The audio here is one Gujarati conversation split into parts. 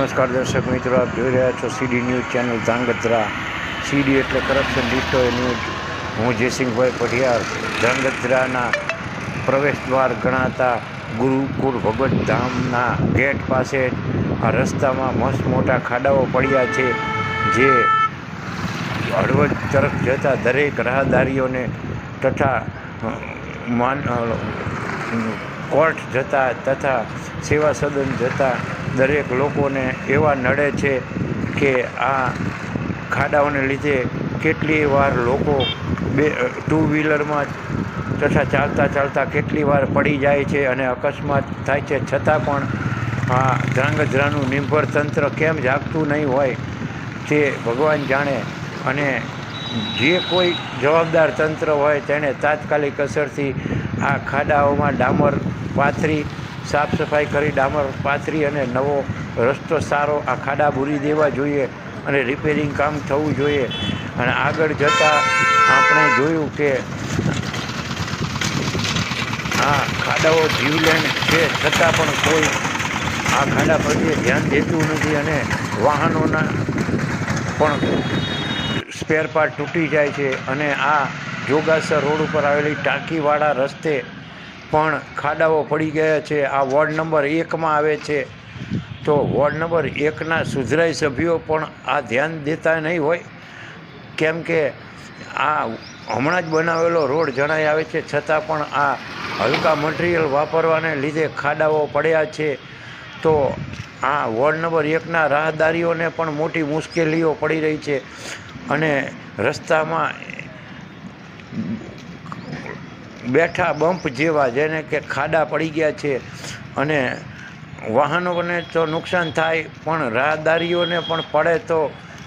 નમસ્કાર દર્શક મિત્રો, આપ જોઈ રહ્યા છો સીડી ન્યૂઝ ચેનલ ધાંગધ્રા. સીડી એટલે કરપ્શન ડિસ્ટ્રોય ન્યૂઝ. હું જયસિંહભાઈ પઢિયાર. ધાંગધ્રાના પ્રવેશ દ્વાર ગણાતા ગુરુકુળ ભગવત ધામના ગેટ પાસે આ રસ્તામાં મસ્ત મોટા ખાડાઓ પડ્યા છે, જે હળવદ તરફ જતા દરેક રાહદારીઓને તથા કોર્ટ જતા તથા સેવા સદન જતા દરેક લોકોને એવા નડે છે કે આ ખાડાઓને લીધે કેટલી વાર લોકો ટુ વ્હીલરમાં તથા ચાલતા ચાલતા કેટલી વાર પડી જાય છે અને અકસ્માત થાય છે. છતાં પણ આ ધ્રાંગધ્રાનું નિર્ભર તંત્ર કેમ જાગતું નહીં હોય તે ભગવાન જાણે. અને જે કોઈ જવાબદાર તંત્ર હોય તેણે તાત્કાલિક અસરથી આ ખાડાઓમાં ડામર પાથરી, સાફ સફાઈ કરી ડામર પાથરી અને નવો રસ્તો સારો આ ખાડા પૂરી દેવા જોઈએ અને રિપેરિંગ કામ થવું જોઈએ. અને આગળ જતાં આપણે જોયું કે આ ખાડાઓ જીવલેણ છે, છતાં પણ કોઈ આ ખાડા પ્રત્યે ધ્યાન દેતું નથી અને વાહનોના પણ સ્પેર પાર્ટ તૂટી જાય છે. અને આ જોગાસર રોડ ઉપર આવેલી ટાંકીવાળા રસ્તે પણ ખાડાઓ પડી ગયા છે. આ વોર્ડ નંબર 1માં આવે છે, તો વોર્ડ નંબર 1ના સુધરાઈ સભ્યો પણ આ ધ્યાન દેતા નહીં હોય, કેમ કે આ હમણાં જ બનાવેલો રોડ જણાઈ આવે છે, છતાં પણ આ હલકા મટીરિયલ વાપરવાને લીધે ખાડાઓ પડ્યા છે. તો આ વોર્ડ નંબર 1ના રાહદારીઓને પણ મોટી મુશ્કેલીઓ પડી રહી છે અને રસ્તામાં બેઠા બમ્પ જેવા જેને કે ખાડા પડી ગયા છે અને વાહનોને તો નુકસાન થાય, પણ રાહદારીઓને પણ પડે તો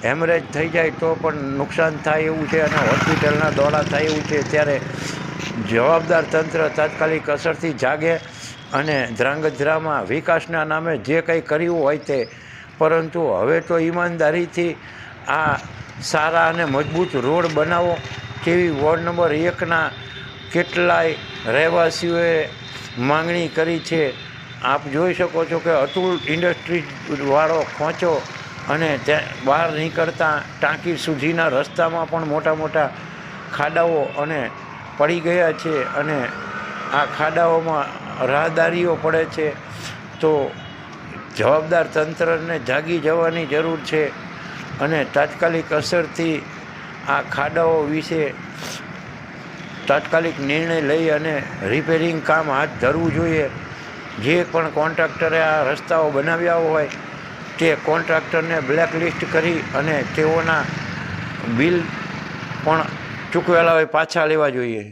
હેમરેજ થઈ જાય તો પણ નુકસાન થાય એવું છે અને હોસ્પિટલના દોડા થાય એવું છે. ત્યારે જવાબદાર તંત્ર તાત્કાલિક અસરથી જાગે અને ધ્રાંગધ્રામાં વિકાસના નામે જે કંઈ કર્યું હોય તે, પરંતુ હવે તો ઈમાનદારીથી આ સારા અને મજબૂત રોડ બનાવો તેવી વોર્ડ નંબર 1ના કેટલાય રહેવાસીઓએ માંગણી કરી છે. આપ જોઈ શકો છો કે અતુલ ઇન્ડસ્ટ્રીઝવાળો ખોંચો અને ત્યાં બહાર નીકળતા ટાંકી સુધીના રસ્તામાં પણ મોટા મોટા ખાડાઓ અને પડી ગયા છે અને આ ખાડાઓમાં રાહદારીઓ પડે છે. તો જવાબદાર તંત્રને જાગી જવાની જરૂર છે અને તાત્કાલિક અસરથી આ ખાડાઓ વિશે તાત્કાલિક નિર્ણય લઈ અને રિપેરિંગ કામ હાથ ધરવું જોઈએ. જે પણ કોન્ટ્રાક્ટરે આ રસ્તાઓ બનાવ્યા હોય તે કોન્ટ્રાક્ટરને બ્લેકલિસ્ટ કરી અને તેઓના બિલ પણ ચૂકવેલા હોય પાછા લેવા જોઈએ.